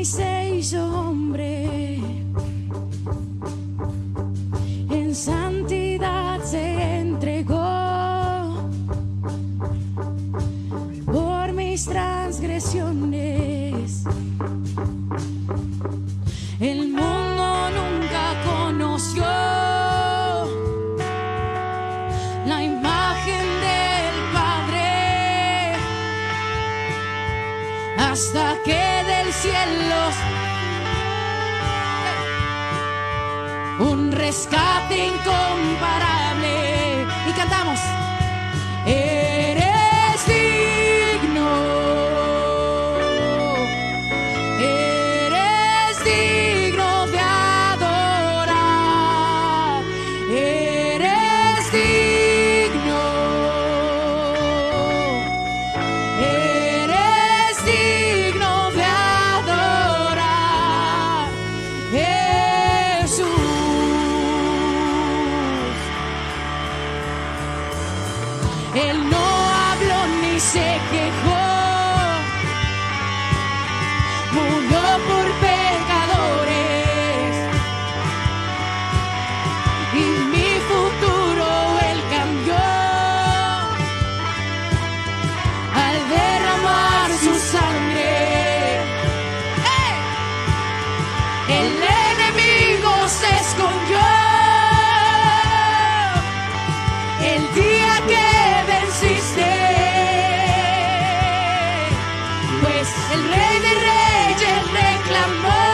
y se hizo hombre, en santidad se entregó por mis transgresiones. El mundo nunca conoció la imagen del Padre hasta que del cielo un rescate incomparable. Y cantamos: eres digno, eres digno de adorar, eres digno, eres digno de adorar, Jesús. Él no habló ni se quejó, murió por pecadores y mi futuro Él cambió al derramar su sangre. ¡Hey! El enemigo se escondió el día que venciste, pues el Rey de Reyes reclamó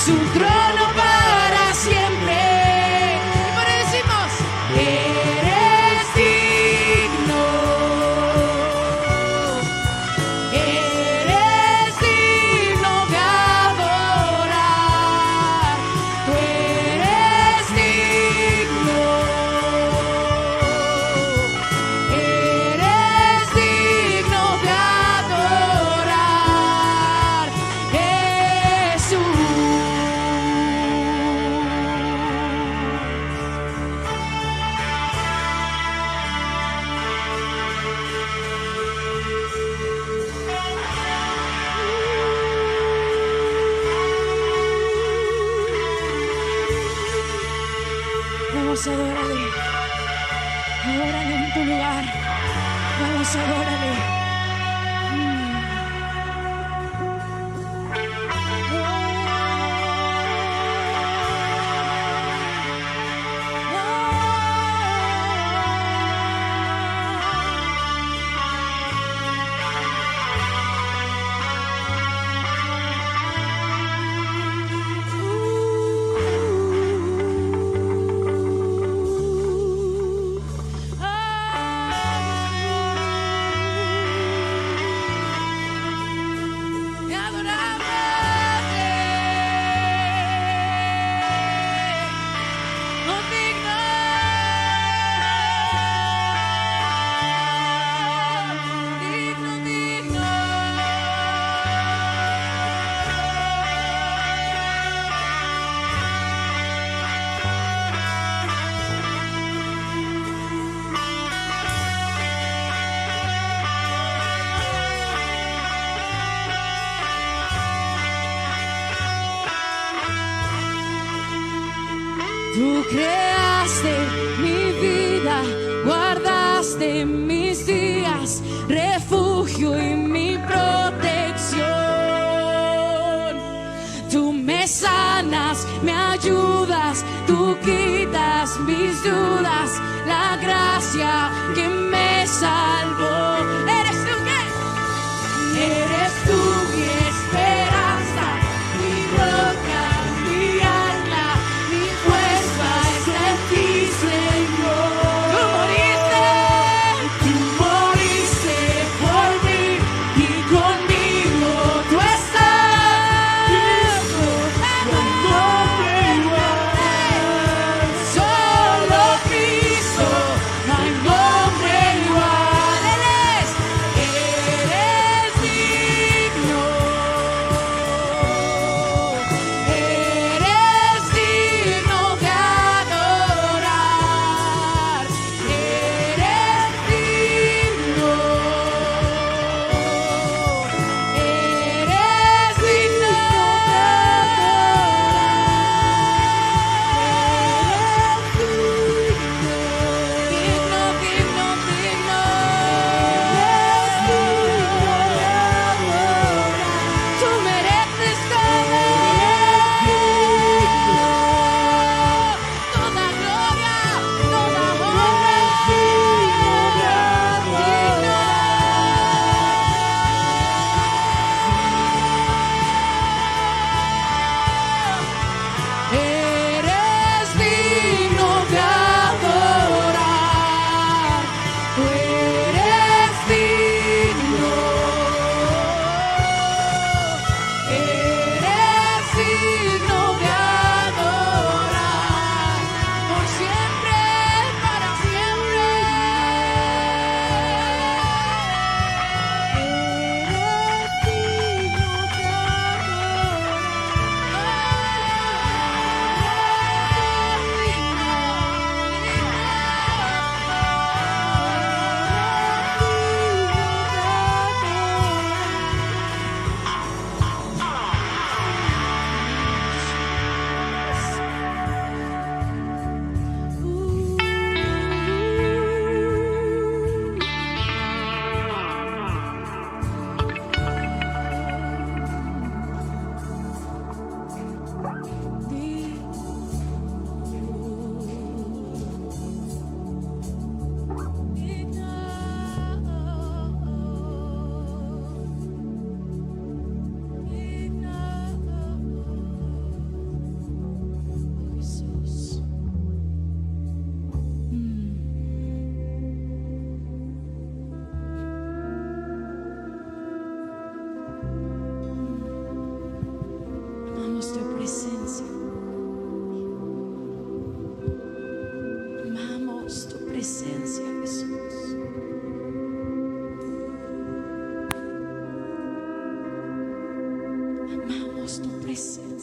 su trono para siempre. Y por eso decimos: eres digno, eres digno de adorar, tú eres digno, eres digno de adorar, Jesús. Vamos a adorarle, adórale en tu lugar, vamos a adorarle. Te adoramos, oh digno, digno, digno. Tú creaste mi vida, guardaste mis días, refugio y mi protección. Tú me sanas, me ayudas, tú quitas mis dudas, la gracia que me salvó. ¿Eres tú qué? Eres tú mi esperanza, mi roca, mi ancla, mi fuerza está en ti, Señor. Tú moriste por mí y conmigo tú estás. No hay nombre igual, solo Cristo, no hay nombre igual. Él es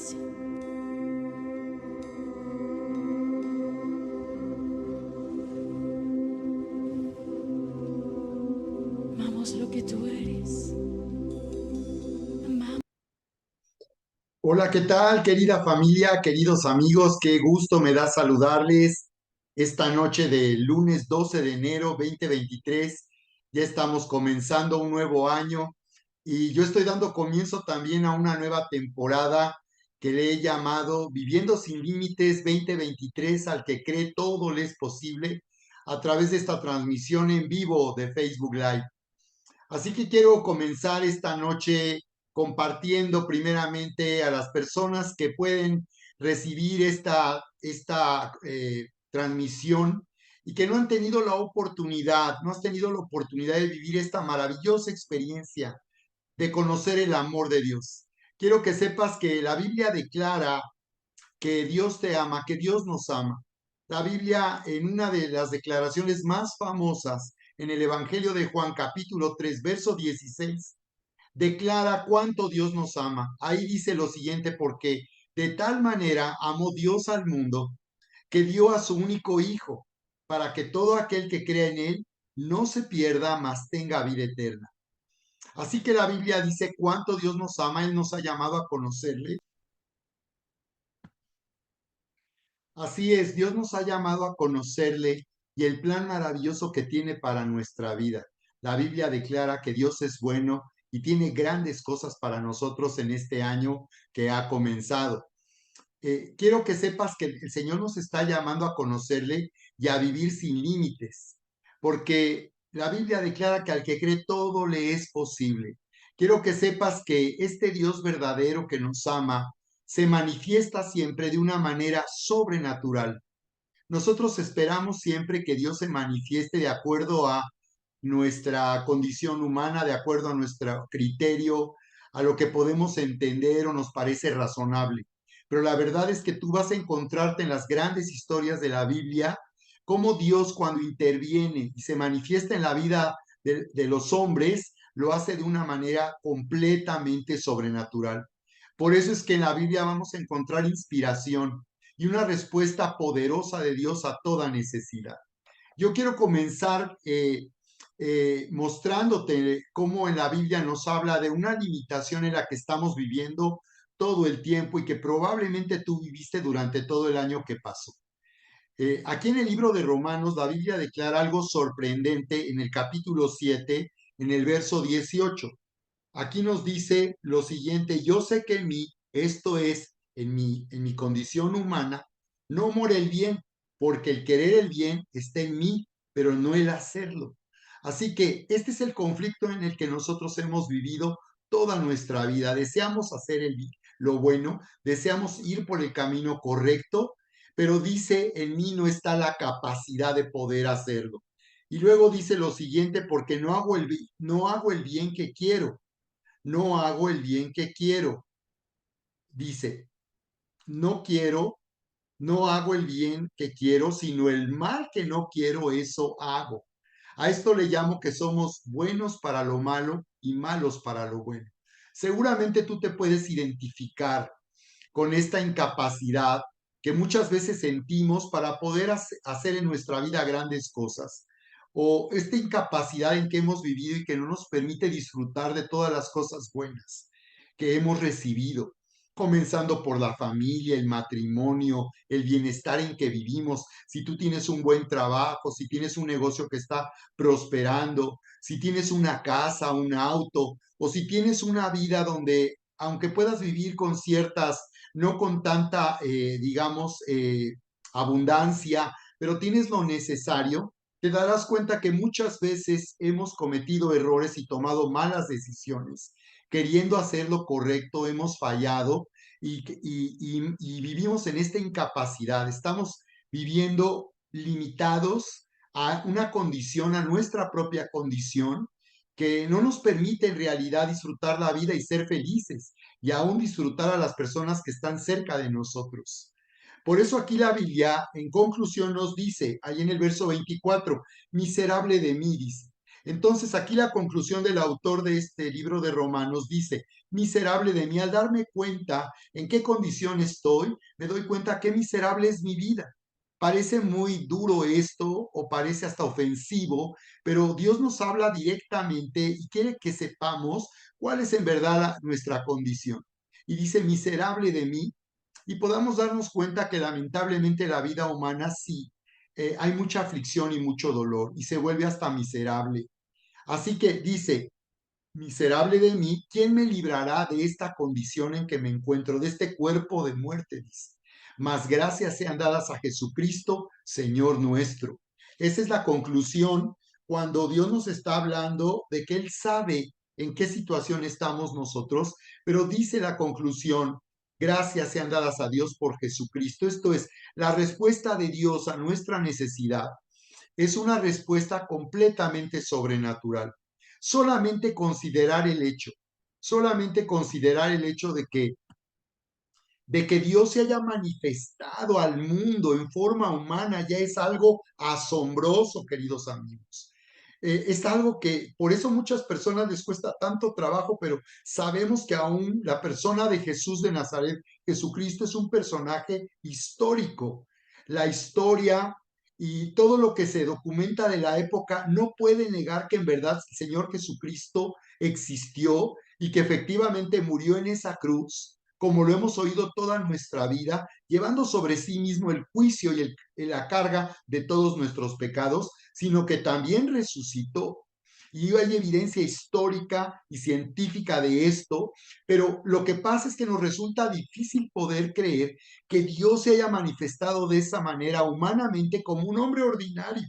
presencia. Amamos lo que tú eres. Amamos. Hola, ¿qué tal, querida familia, queridos amigos? Qué gusto me da saludarles esta noche de lunes 12 de enero 2023. Ya estamos comenzando un nuevo año y yo estoy dando comienzo también a una nueva temporada que le he llamado Viviendo sin Límites 2023, al que cree todo le es posible, a través de esta transmisión en vivo de Facebook Live. Así que quiero comenzar esta noche compartiendo primeramente a las personas que pueden recibir esta transmisión y que no han tenido la oportunidad, no has tenido la oportunidad de vivir esta maravillosa experiencia de conocer el amor de Dios. Quiero que sepas que la Biblia declara que Dios te ama, que Dios nos ama. La Biblia, en una de las declaraciones más famosas, en el Evangelio de Juan, capítulo 3 verso 16, declara cuánto Dios nos ama. Ahí dice lo siguiente: porque de tal manera amó Dios al mundo, que dio a su único Hijo, para que todo aquel que crea en Él no se pierda, mas tenga vida eterna. Así que la Biblia dice cuánto Dios nos ama. Él nos ha llamado a conocerle. Así es, Dios nos ha llamado a conocerle y el plan maravilloso que tiene para nuestra vida. La Biblia declara que Dios es bueno y tiene grandes cosas para nosotros en este año que ha comenzado. Quiero que sepas que el Señor nos está llamando a conocerle y a vivir sin límites, porque la Biblia declara que al que cree todo le es posible. Quiero que sepas que este Dios verdadero que nos ama se manifiesta siempre de una manera sobrenatural. Nosotros esperamos siempre que Dios se manifieste de acuerdo a nuestra condición humana, de acuerdo a nuestro criterio, a lo que podemos entender o nos parece razonable. Pero la verdad es que tú vas a encontrarte en las grandes historias de la Biblia cómo Dios, cuando interviene y se manifiesta en la vida de los hombres, lo hace de una manera completamente sobrenatural. Por eso es que en la Biblia vamos a encontrar inspiración y una respuesta poderosa de Dios a toda necesidad. Yo quiero comenzar mostrándote cómo en la Biblia nos habla de una limitación en la que estamos viviendo todo el tiempo y que probablemente tú viviste durante todo el año que pasó. Aquí en el libro de Romanos, la Biblia declara algo sorprendente en el capítulo 7, en el verso 18. Aquí nos dice lo siguiente: yo sé que en mí, esto es, en mi condición humana, no mora el bien, porque el querer el bien está en mí, pero no el hacerlo. Así que este es el conflicto en el que nosotros hemos vivido toda nuestra vida. Deseamos hacer lo bueno, deseamos ir por el camino correcto, pero dice, en mí no está la capacidad de poder hacerlo. Y luego dice lo siguiente: porque no hago el bien que quiero, no hago el bien que quiero. Dice, no quiero, no hago el bien que quiero, sino el mal que no quiero, eso hago. A esto le llamo que somos buenos para lo malo y malos para lo bueno. Seguramente tú te puedes identificar con esta incapacidad que muchas veces sentimos para poder hacer en nuestra vida grandes cosas, o esta incapacidad en que hemos vivido y que no nos permite disfrutar de todas las cosas buenas que hemos recibido, comenzando por la familia, el matrimonio, el bienestar en que vivimos. Si tú tienes un buen trabajo, si tienes un negocio que está prosperando, si tienes una casa, un auto, o si tienes una vida donde, aunque puedas vivir con ciertas, no con tanta, abundancia, pero tienes lo necesario, te darás cuenta que muchas veces hemos cometido errores y tomado malas decisiones. Queriendo hacer lo correcto, hemos fallado y vivimos en esta incapacidad. Estamos viviendo limitados a una condición, a nuestra propia condición, que no nos permite en realidad disfrutar la vida y ser felices, y aún disfrutar a las personas que están cerca de nosotros. Por eso aquí la Biblia, en conclusión, nos dice, ahí en el verso 24, miserable de mí, dice, Entonces, aquí la conclusión del autor de este libro de Romanos dice, miserable de mí, al darme cuenta en qué condición estoy, me doy cuenta qué miserable es mi vida. Parece muy duro esto o parece hasta ofensivo, pero Dios nos habla directamente y quiere que sepamos cuál es en verdad nuestra condición. Y dice, miserable de mí, y podamos darnos cuenta que lamentablemente la vida humana sí, hay mucha aflicción y mucho dolor y se vuelve hasta miserable. Así que dice, miserable de mí, ¿quién me librará de esta condición en que me encuentro, de este cuerpo de muerte? Dice, mas gracias sean dadas a Jesucristo, Señor nuestro. Esa es la conclusión cuando Dios nos está hablando de que Él sabe en qué situación estamos nosotros, pero dice la conclusión, gracias sean dadas a Dios por Jesucristo. Esto es, la respuesta de Dios a nuestra necesidad es una respuesta completamente sobrenatural. Solamente considerar el hecho de que Dios se haya manifestado al mundo en forma humana ya es algo asombroso, queridos amigos. Es algo que por eso muchas personas les cuesta tanto trabajo, pero sabemos que aún la persona de Jesús de Nazaret, Jesucristo, es un personaje histórico. La historia y todo lo que se documenta de la época no puede negar que en verdad el Señor Jesucristo existió y que efectivamente murió en esa cruz, como lo hemos oído toda nuestra vida, llevando sobre sí mismo el juicio y la carga de todos nuestros pecados, sino que también resucitó. Y hay evidencia histórica y científica de esto, pero lo que pasa es que nos resulta difícil poder creer que Dios se haya manifestado de esa manera humanamente como un hombre ordinario.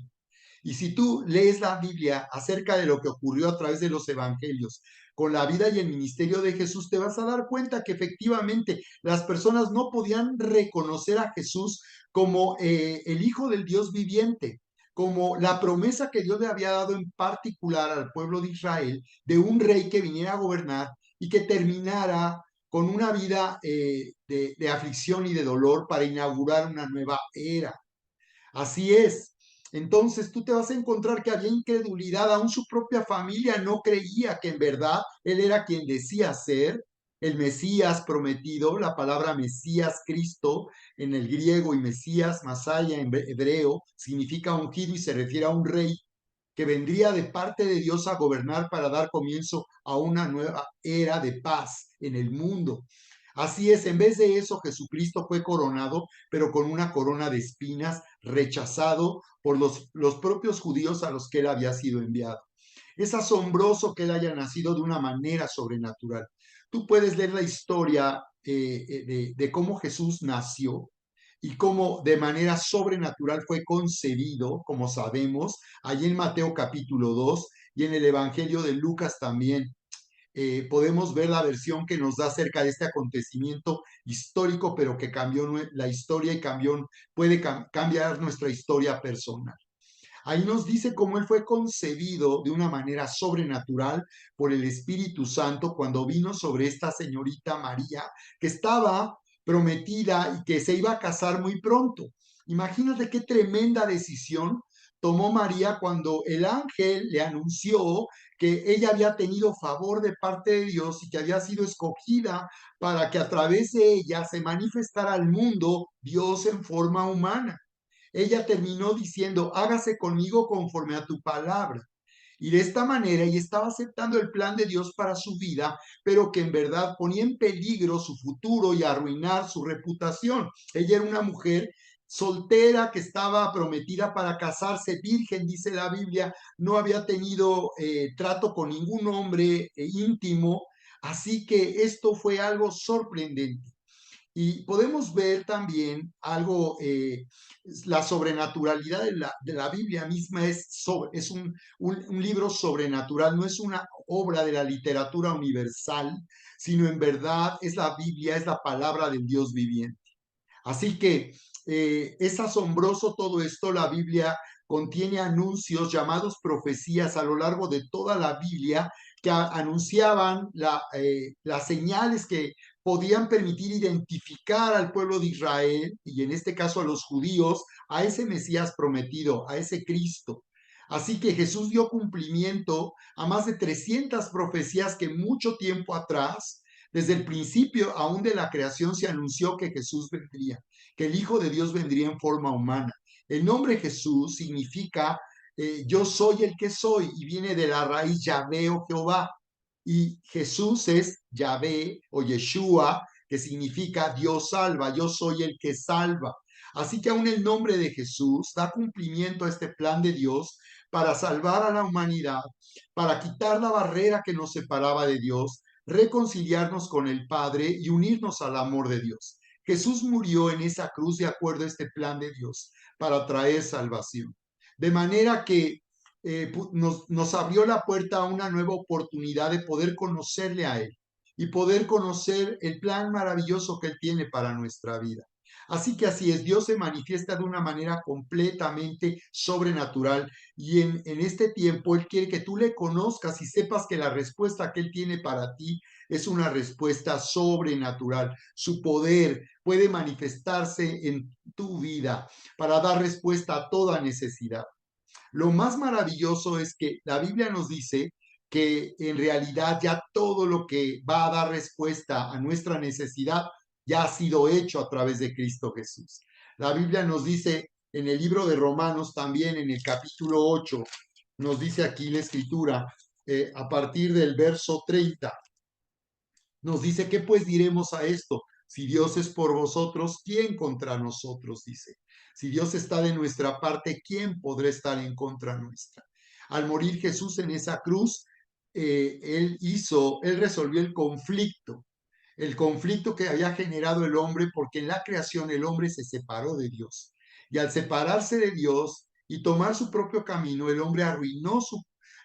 Y si tú lees la Biblia acerca de lo que ocurrió a través de los evangelios con la vida y el ministerio de Jesús, te vas a dar cuenta que efectivamente las personas no podían reconocer a Jesús como el Hijo del Dios viviente, como la promesa que Dios le había dado en particular al pueblo de Israel de un rey que viniera a gobernar y que terminara con una vida de aflicción y de dolor para inaugurar una nueva era. Así es. Entonces tú te vas a encontrar que había incredulidad, aún su propia familia no creía que en verdad él era quien decía ser el Mesías prometido. La palabra Mesías, Cristo, en el griego, y Mesías, Masaya en hebreo, significa ungido y se refiere a un rey que vendría de parte de Dios a gobernar para dar comienzo a una nueva era de paz en el mundo. Así es, en vez de eso, Jesucristo fue coronado, pero con una corona de espinas, rechazado por los propios judíos a los que él había sido enviado. Es asombroso que él haya nacido de una manera sobrenatural. Tú puedes leer la historia de cómo Jesús nació y cómo de manera sobrenatural fue concebido, como sabemos, allí en Mateo capítulo 2 y en el Evangelio de Lucas también. Podemos ver la versión que nos da acerca de este acontecimiento histórico, pero que cambió la historia y puede cambiar nuestra historia personal. Ahí nos dice cómo él fue concebido de una manera sobrenatural por el Espíritu Santo cuando vino sobre esta señorita María, que estaba prometida y que se iba a casar muy pronto. Imagínate qué tremenda decisión tomó María cuando el ángel le anunció que ella había tenido favor de parte de Dios y que había sido escogida para que a través de ella se manifestara al mundo Dios en forma humana. Ella terminó diciendo, hágase conmigo conforme a tu palabra. Y de esta manera ella estaba aceptando el plan de Dios para su vida, pero que en verdad ponía en peligro su futuro y arruinar su reputación. Ella era una mujer soltera que estaba prometida para casarse, virgen, dice la Biblia, no había tenido trato con ningún hombre íntimo, así que esto fue algo sorprendente. Y podemos ver también algo, la sobrenaturalidad de la Biblia misma es un libro sobrenatural, no es una obra de la literatura universal, sino en verdad es la Biblia, es la palabra del Dios viviente. Así que es asombroso todo esto. La Biblia contiene anuncios llamados profecías a lo largo de toda la Biblia que anunciaban las señales que podían permitir identificar al pueblo de Israel y en este caso a los judíos, a ese Mesías prometido, a ese Cristo. Así que Jesús dio cumplimiento a más de 300 profecías que mucho tiempo atrás, desde el principio aún de la creación, se anunció que Jesús vendría, que el Hijo de Dios vendría en forma humana. El nombre Jesús significa yo soy el que soy y viene de la raíz Yahvé o Jehová. Y Jesús es Yahvé o Yeshua, que significa Dios salva, yo soy el que salva. Así que aún el nombre de Jesús da cumplimiento a este plan de Dios para salvar a la humanidad, para quitar la barrera que nos separaba de Dios, reconciliarnos con el Padre y unirnos al amor de Dios. Jesús murió en esa cruz de acuerdo a este plan de Dios para traer salvación. De manera que nos abrió la puerta a una nueva oportunidad de poder conocerle a Él y poder conocer el plan maravilloso que Él tiene para nuestra vida. Así que así es, Dios se manifiesta de una manera completamente sobrenatural y en este tiempo Él quiere que tú le conozcas y sepas que la respuesta que Él tiene para ti es una respuesta sobrenatural. Su poder puede manifestarse en tu vida para dar respuesta a toda necesidad. Lo más maravilloso es que la Biblia nos dice que en realidad ya todo lo que va a dar respuesta a nuestra necesidad ya ha sido hecho a través de Cristo Jesús. La Biblia nos dice en el libro de Romanos también en el capítulo 8, nos dice aquí la escritura, a partir del verso 30, nos dice, ¿qué pues diremos a esto? Si Dios es por vosotros, ¿quién contra nosotros? Dice. Si Dios está de nuestra parte, ¿quién podrá estar en contra nuestra? Al morir Jesús en esa cruz, él resolvió el conflicto que había generado el hombre, porque en la creación el hombre se separó de Dios. Y al separarse de Dios y tomar su propio camino, el hombre arruinó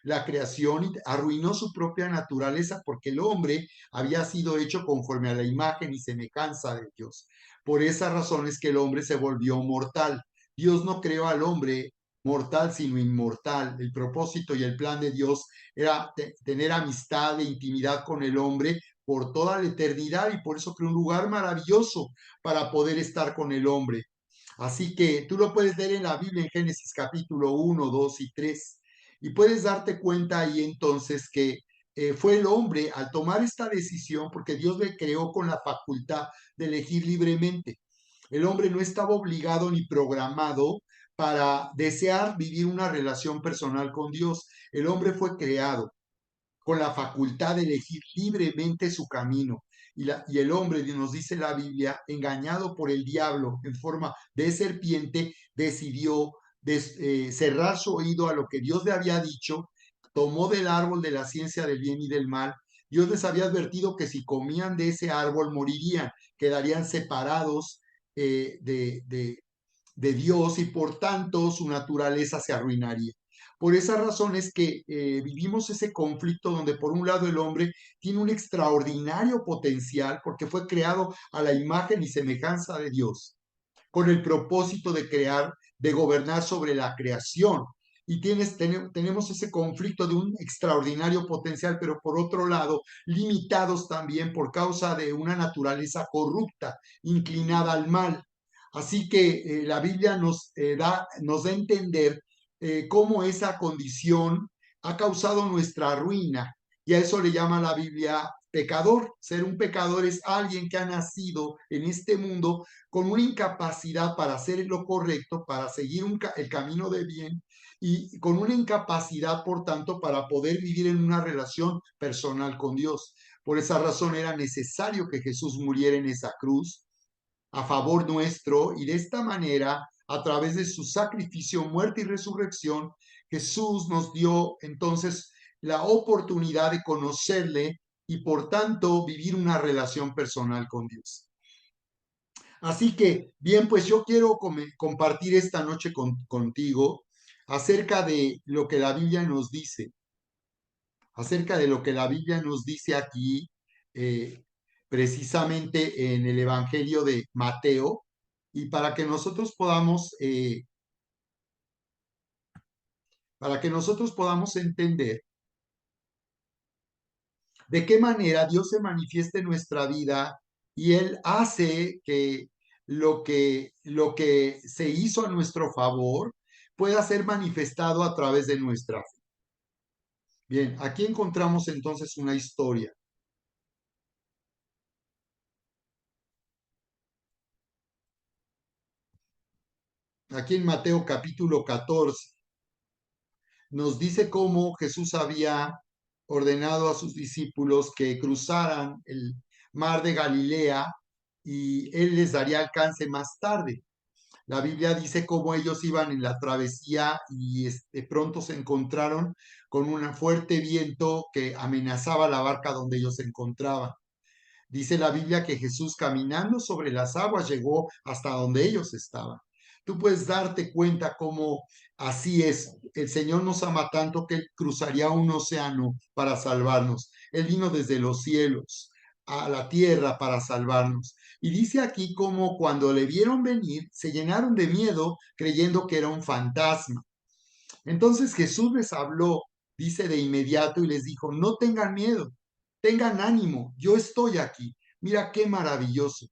la creación y arruinó su propia naturaleza, porque el hombre había sido hecho conforme a la imagen y semejanza de Dios. Por esa razón es que el hombre se volvió mortal. Dios no creó al hombre mortal, sino inmortal. El propósito y el plan de Dios era tener amistad e intimidad con el hombre por toda la eternidad y por eso creó un lugar maravilloso para poder estar con el hombre. Así que tú lo puedes leer en la Biblia en Génesis capítulo 1, 2 y 3 y puedes darte cuenta ahí entonces que fue el hombre al tomar esta decisión, porque Dios le creó con la facultad de elegir libremente. El hombre no estaba obligado ni programado para desear vivir una relación personal con Dios. El hombre fue creado con la facultad de elegir libremente su camino. Y el hombre, nos dice la Biblia, engañado por el diablo en forma de serpiente, decidió cerrar su oído a lo que Dios le había dicho, tomó del árbol de la ciencia del bien y del mal. Dios les había advertido que si comían de ese árbol morirían, quedarían separados de Dios y por tanto su naturaleza se arruinaría. Por esa razón es que vivimos ese conflicto donde por un lado el hombre tiene un extraordinario potencial porque fue creado a la imagen y semejanza de Dios, con el propósito de crear, de gobernar sobre la creación. Y tenemos ese conflicto de un extraordinario potencial, pero por otro lado, limitados también por causa de una naturaleza corrupta, inclinada al mal. Así que la Biblia nos da a entender cómo esa condición ha causado nuestra ruina. Y a eso le llama la Biblia pecador. Ser un pecador es alguien que ha nacido en este mundo con una incapacidad para hacer lo correcto, para seguir el camino de bien y con una incapacidad, por tanto, para poder vivir en una relación personal con Dios. Por esa razón era necesario que Jesús muriera en esa cruz a favor nuestro y de esta manera, a través de su sacrificio, muerte y resurrección, Jesús nos dio entonces la oportunidad de conocerle y por tanto vivir una relación personal con Dios. Así que, bien, pues yo quiero compartir esta noche contigo acerca de lo que la Biblia nos dice, acerca de lo que la Biblia nos dice aquí, eh, precisamente en el Evangelio de Mateo, y para que nosotros podamos entender de qué manera Dios se manifiesta en nuestra vida y Él hace que lo que se hizo a nuestro favor, pueda ser manifestado a través de nuestra fe. Bien, aquí encontramos entonces una historia. Aquí en Mateo capítulo 14 nos dice cómo Jesús había ordenado a sus discípulos que cruzaran el mar de Galilea y él les daría alcance más tarde. La Biblia dice cómo ellos iban en la travesía y pronto se encontraron con un fuerte viento que amenazaba la barca donde ellos se encontraban. Dice la Biblia que Jesús caminando sobre las aguas llegó hasta donde ellos estaban. Tú puedes darte cuenta cómo así es. El Señor nos ama tanto que Él cruzaría un océano para salvarnos. Él vino desde los cielos a la tierra para salvarnos. Y dice aquí como cuando le vieron venir, se llenaron de miedo creyendo que era un fantasma. Entonces Jesús les habló, dice de inmediato, y les dijo, no tengan miedo, tengan ánimo, yo estoy aquí. Mira qué maravilloso.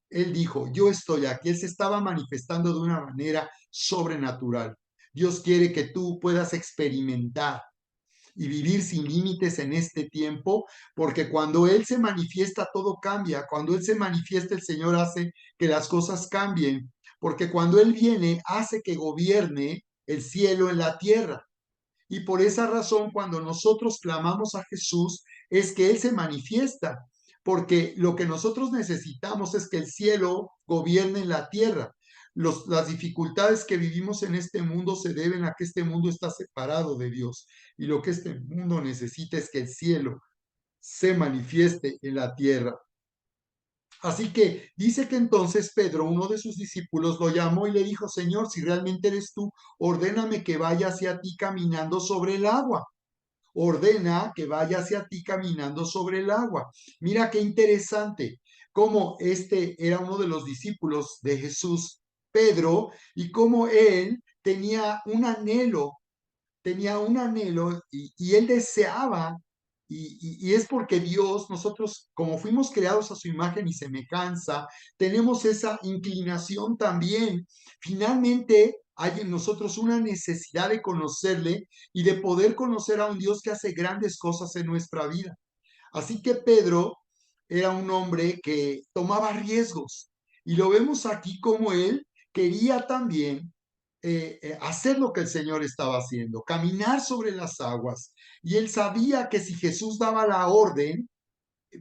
Él dijo, yo estoy aquí. Él se estaba manifestando de una manera sobrenatural. Dios quiere que tú puedas experimentar y vivir sin límites en este tiempo, porque cuando Él se manifiesta, todo cambia. Cuando Él se manifiesta, el Señor hace que las cosas cambien, porque cuando Él viene, hace que gobierne el cielo en la tierra. Y por esa razón, cuando nosotros clamamos a Jesús, es que Él se manifiesta, porque lo que nosotros necesitamos es que el cielo gobierne en la tierra. Las dificultades que vivimos en este mundo se deben a que este mundo está separado de Dios. Y lo que este mundo necesita es que el cielo se manifieste en la tierra. Así que dice que entonces Pedro, uno de sus discípulos, lo llamó y le dijo, Señor, si realmente eres tú, ordéname que vaya hacia ti caminando sobre el agua. Ordena que vaya hacia ti caminando sobre el agua. Mira qué interesante, cómo este era uno de los discípulos de Jesús, Pedro, y cómo él tenía un anhelo y él deseaba, y es porque Dios, nosotros como fuimos creados a su imagen y semejanza, tenemos esa inclinación también. Finalmente hay en nosotros una necesidad de conocerle y de poder conocer a un Dios que hace grandes cosas en nuestra vida. Así que Pedro era un hombre que tomaba riesgos y lo vemos aquí como él quería también hacer lo que el Señor estaba haciendo, caminar sobre las aguas. Y él sabía que si Jesús daba la orden,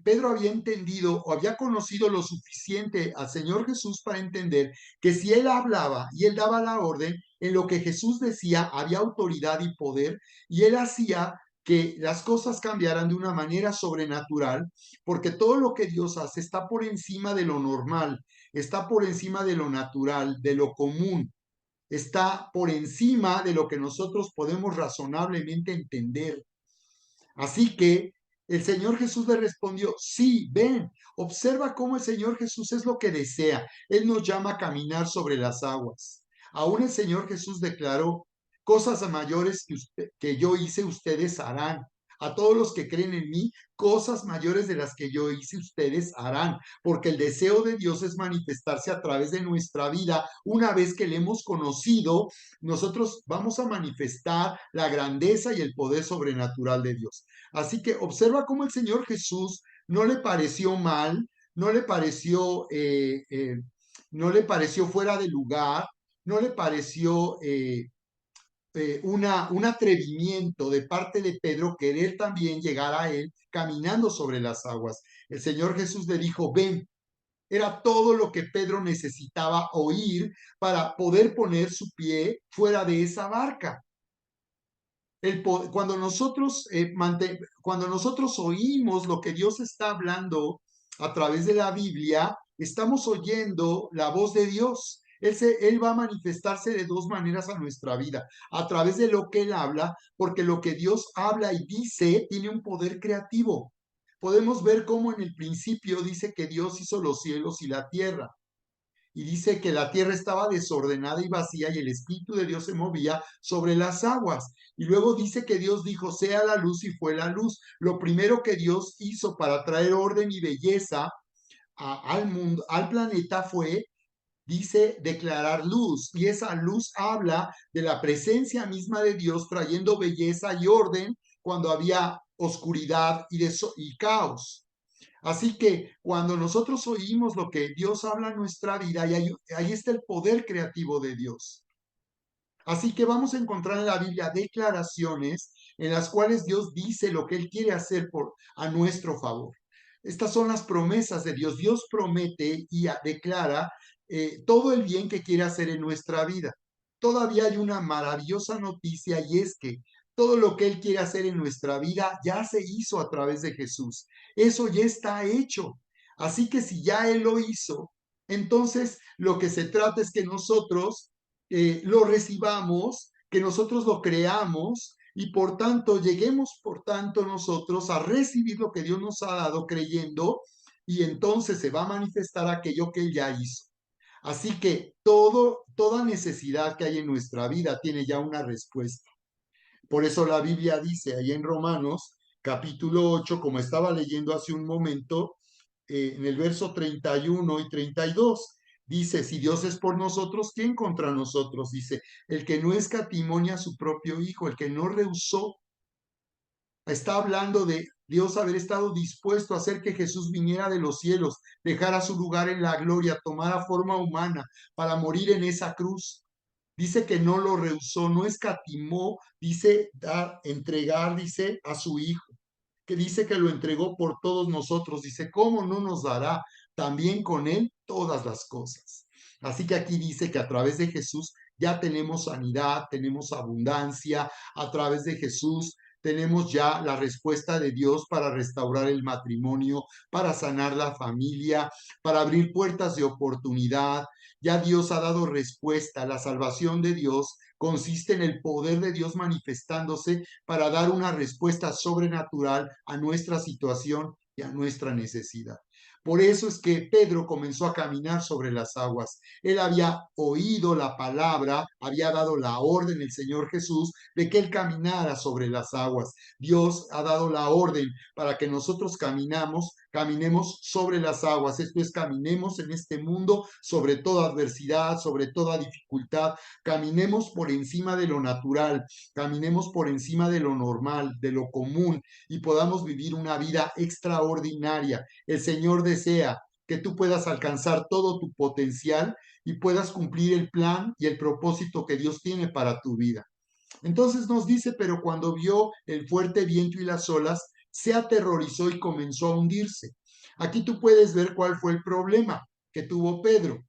Pedro había entendido o había conocido lo suficiente al Señor Jesús para entender que si él hablaba y él daba la orden, en lo que Jesús decía había autoridad y poder, y él hacía que las cosas cambiaran de una manera sobrenatural, porque todo lo que Dios hace está por encima de lo normal, está por encima de lo natural, de lo común, está por encima de lo que nosotros podemos razonablemente entender. Así que el Señor Jesús le respondió, sí, ven, observa cómo el Señor Jesús es lo que desea. Él nos llama a caminar sobre las aguas. Aún el Señor Jesús declaró, cosas mayores que yo hice, ustedes harán. A todos los que creen en mí, cosas mayores de las que yo hice, ustedes harán, porque el deseo de Dios es manifestarse a través de nuestra vida. Una vez que le hemos conocido, nosotros vamos a manifestar la grandeza y el poder sobrenatural de Dios. Así que observa cómo el Señor Jesús no le pareció mal, no le pareció, no le pareció fuera de lugar, no le pareció un atrevimiento de parte de Pedro querer también llegar a él caminando sobre las aguas. El Señor Jesús le dijo, ven. Era todo lo que Pedro necesitaba oír para poder poner su pie fuera de esa barca. Cuando nosotros oímos lo que Dios está hablando a través de la Biblia, estamos oyendo la voz de Dios. Él va a manifestarse de dos maneras a nuestra vida, a través de lo que Él habla, porque lo que Dios habla y dice tiene un poder creativo. Podemos ver cómo en el principio dice que Dios hizo los cielos y la tierra y dice que la tierra estaba desordenada y vacía y el Espíritu de Dios se movía sobre las aguas. Y luego dice que Dios dijo, sea la luz y fue la luz. Lo primero que Dios hizo para traer orden y belleza al mundo, al planeta, fue dice declarar luz, y esa luz habla de la presencia misma de Dios trayendo belleza y orden cuando había oscuridad y caos. Así que cuando nosotros oímos lo que Dios habla en nuestra vida, y ahí está el poder creativo de Dios. Así que vamos a encontrar en la Biblia declaraciones en las cuales Dios dice lo que Él quiere hacer a nuestro favor. Estas son las promesas de Dios. Dios promete y declara todo el bien que quiere hacer en nuestra vida. Todavía hay una maravillosa noticia, y es que todo lo que Él quiere hacer en nuestra vida ya se hizo a través de Jesús. Eso ya está hecho. Así que si ya Él lo hizo, entonces lo que se trata es que nosotros lo recibamos, que nosotros lo creamos, y por tanto lleguemos por tanto nosotros a recibir lo que Dios nos ha dado creyendo, y entonces se va a manifestar aquello que Él ya hizo. Así que toda necesidad que hay en nuestra vida tiene ya una respuesta. Por eso la Biblia dice ahí en Romanos capítulo 8, como estaba leyendo hace un momento, en el verso 31 y 32, dice, si Dios es por nosotros, ¿quién contra nosotros? Dice, el que no escatimonia a su propio Hijo, el que no rehusó. Está hablando de Dios haber estado dispuesto a hacer que Jesús viniera de los cielos, dejara su lugar en la gloria, tomara forma humana para morir en esa cruz. Dice que no lo rehusó, no escatimó, dice entregar, dice a su Hijo, que dice que lo entregó por todos nosotros. Dice, ¿cómo no nos dará también con Él todas las cosas? Así que aquí dice que a través de Jesús ya tenemos sanidad, tenemos abundancia, a través de Jesús tenemos ya la respuesta de Dios para restaurar el matrimonio, para sanar la familia, para abrir puertas de oportunidad. Ya Dios ha dado respuesta. La salvación de Dios consiste en el poder de Dios manifestándose para dar una respuesta sobrenatural a nuestra situación y a nuestra necesidad. Por eso es que Pedro comenzó a caminar sobre las aguas. Él había oído la palabra, había dado la orden el Señor Jesús de que él caminara sobre las aguas. Dios ha dado la orden para que nosotros caminemos sobre las aguas. Esto es, caminemos en este mundo sobre toda adversidad, sobre toda dificultad. Caminemos por encima de lo natural, caminemos por encima de lo normal, de lo común, y podamos vivir una vida extraordinaria. El Señor desea que tú puedas alcanzar todo tu potencial y puedas cumplir el plan y el propósito que Dios tiene para tu vida. Entonces nos dice, pero cuando vio el fuerte viento y las olas, se aterrorizó y comenzó a hundirse. Aquí tú puedes ver cuál fue el problema que tuvo Pedro.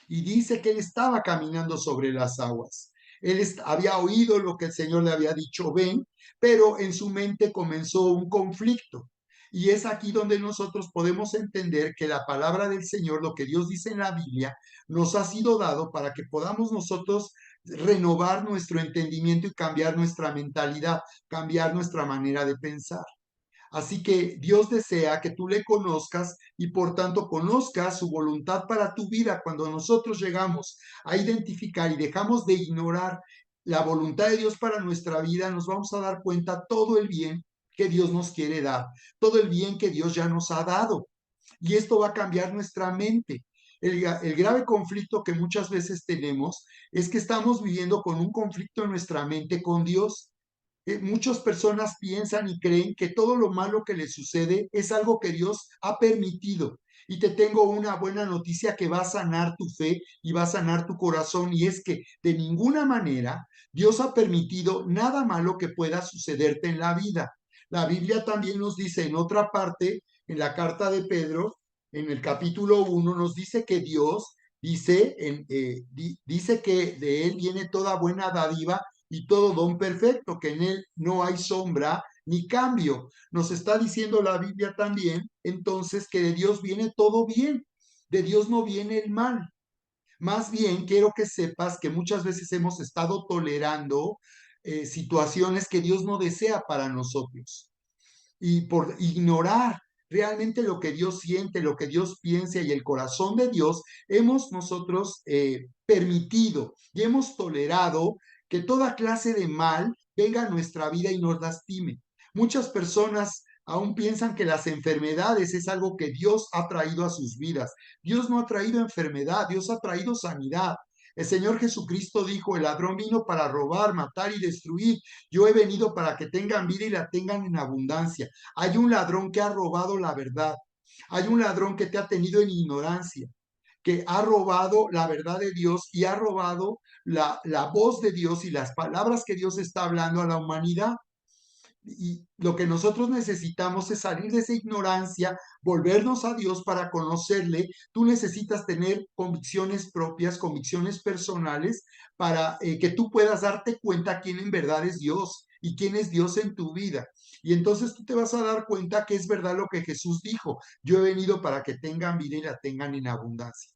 Y dice que él estaba caminando sobre las aguas. Él había oído lo que el Señor le había dicho, ven, pero en su mente comenzó un conflicto. Y es aquí donde nosotros podemos entender que la palabra del Señor, lo que Dios dice en la Biblia, nos ha sido dado para que podamos nosotros renovar nuestro entendimiento y cambiar nuestra mentalidad, cambiar nuestra manera de pensar. Así que Dios desea que tú le conozcas y por tanto conozcas su voluntad para tu vida. Cuando nosotros llegamos a identificar y dejamos de ignorar la voluntad de Dios para nuestra vida, nos vamos a dar cuenta todo el bien que Dios nos quiere dar, todo el bien que Dios ya nos ha dado. Y esto va a cambiar nuestra mente. El grave conflicto que muchas veces tenemos es que estamos viviendo con un conflicto en nuestra mente con Dios. Muchas personas piensan y creen que todo lo malo que les sucede es algo que Dios ha permitido. Y te tengo una buena noticia que va a sanar tu fe y va a sanar tu corazón, y es que de ninguna manera Dios ha permitido nada malo que pueda sucederte en la vida. La Biblia también nos dice en otra parte, en la carta de Pedro, en el capítulo 1, nos dice que Dios dice que de Él viene toda buena dádiva y todo don perfecto, que en Él no hay sombra ni cambio. Nos está diciendo la Biblia también, entonces, que de Dios viene todo bien, de Dios no viene el mal. Más bien, quiero que sepas que muchas veces hemos estado tolerando situaciones que Dios no desea para nosotros, y por ignorar realmente lo que Dios siente, lo que Dios piensa y el corazón de Dios, hemos nosotros permitido y hemos tolerado que toda clase de mal venga a nuestra vida y nos lastime. Muchas personas Aún piensan que las enfermedades es algo que Dios ha traído a sus vidas. Dios no ha traído enfermedad, Dios ha traído sanidad. El Señor Jesucristo dijo, el ladrón vino para robar, matar y destruir. Yo he venido para que tengan vida y la tengan en abundancia. Hay un ladrón que ha robado la verdad. Hay un ladrón que te ha tenido en ignorancia, que ha robado la verdad de Dios y ha robado la voz de Dios y las palabras que Dios está hablando a la humanidad. Y lo que nosotros necesitamos es salir de esa ignorancia, volvernos a Dios para conocerle. Tú necesitas tener convicciones propias, convicciones personales, para que tú puedas darte cuenta quién en verdad es Dios y quién es Dios en tu vida. Y entonces tú te vas a dar cuenta que es verdad lo que Jesús dijo. Yo he venido para que tengan vida y la tengan en abundancia.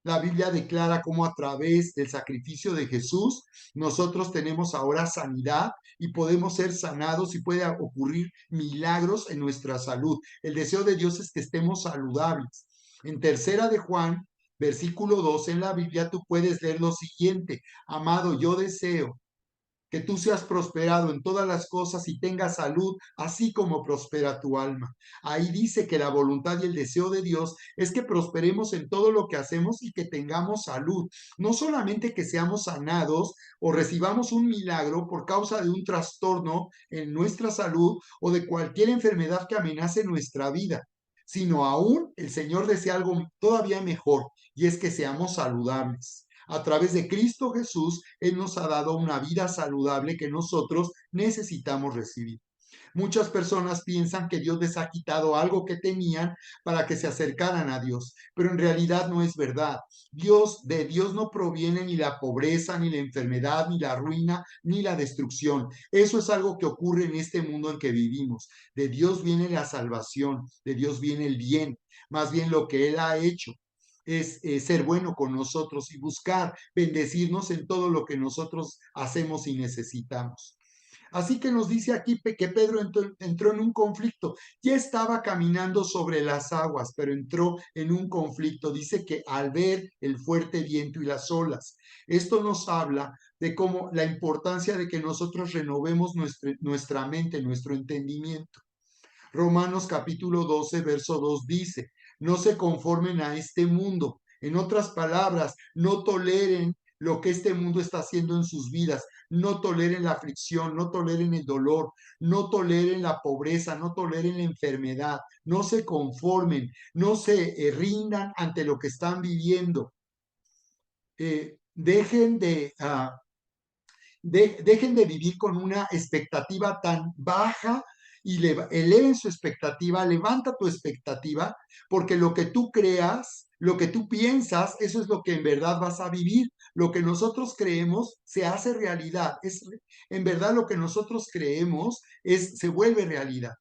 La Biblia declara cómo a través del sacrificio de Jesús nosotros tenemos ahora sanidad y podemos ser sanados y puede ocurrir milagros en nuestra salud. El deseo de Dios es que estemos saludables. En tercera de Juan, versículo 2 en la Biblia tú puedes leer lo siguiente: amado, yo deseo que tú seas prosperado en todas las cosas y tengas salud, así como prospera tu alma. Ahí dice que la voluntad y el deseo de Dios es que prosperemos en todo lo que hacemos y que tengamos salud. No solamente que seamos sanados o recibamos un milagro por causa de un trastorno en nuestra salud o de cualquier enfermedad que amenace nuestra vida, sino aún el Señor desea algo todavía mejor, y es que seamos saludables. A través de Cristo Jesús, Él nos ha dado una vida saludable que nosotros necesitamos recibir. Muchas personas piensan que Dios les ha quitado algo que tenían para que se acercaran a Dios, pero en realidad no es verdad. De Dios no proviene ni la pobreza, ni la enfermedad, ni la ruina, ni la destrucción. Eso es algo que ocurre en este mundo en que vivimos. De Dios viene la salvación, de Dios viene el bien. Más bien lo que Él ha hecho es ser bueno con nosotros y buscar bendecirnos en todo lo que nosotros hacemos y necesitamos. Así que nos dice aquí que Pedro entró en un conflicto. Ya estaba caminando sobre las aguas, pero entró en un conflicto. Dice que al ver el fuerte viento y las olas, esto nos habla de cómo la importancia de que nosotros renovemos nuestra mente, nuestro entendimiento. Romanos capítulo 12, verso 2 dice, no se conformen a este mundo. En otras palabras, no toleren lo que este mundo está haciendo en sus vidas. No toleren la aflicción, no toleren el dolor, no toleren la pobreza, no toleren la enfermedad. No se conformen, no se rindan ante lo que están viviendo. Dejen de vivir con una expectativa tan baja y eleven su expectativa, levanta tu expectativa, porque lo que tú creas, lo que tú piensas, eso es lo que en verdad vas a vivir. Lo que nosotros creemos se hace realidad. En verdad lo que nosotros creemos se vuelve realidad.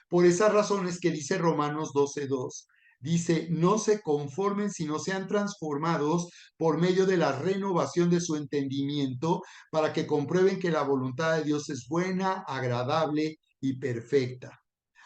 Por esas razones que dice Romanos 12:2. Dice, no se conformen, sino sean transformados por medio de la renovación de su entendimiento, para que comprueben que la voluntad de Dios es buena, agradable y perfecta.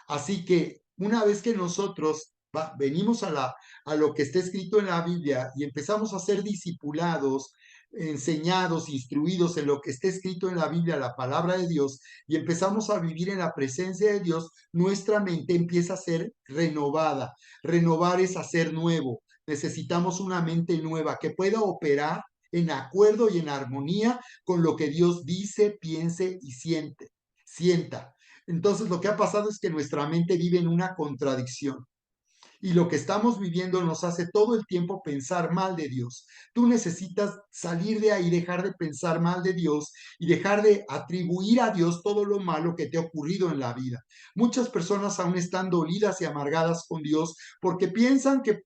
Así que una vez que nosotros venimos a lo que está escrito en la Biblia y empezamos a ser discipulados, enseñados, instruidos en lo que está escrito en la Biblia, la palabra de Dios, y empezamos a vivir en la presencia de Dios, nuestra mente empieza a ser renovada. Renovar es hacer nuevo. Necesitamos una mente nueva que pueda operar en acuerdo y en armonía con lo que Dios dice, piense y sienta. Entonces lo que ha pasado es que nuestra mente vive en una contradicción. Y lo que estamos viviendo nos hace todo el tiempo pensar mal de Dios. Tú necesitas salir de ahí, dejar de pensar mal de Dios y dejar de atribuir a Dios todo lo malo que te ha ocurrido en la vida. Muchas personas aún están dolidas y amargadas con Dios porque piensan que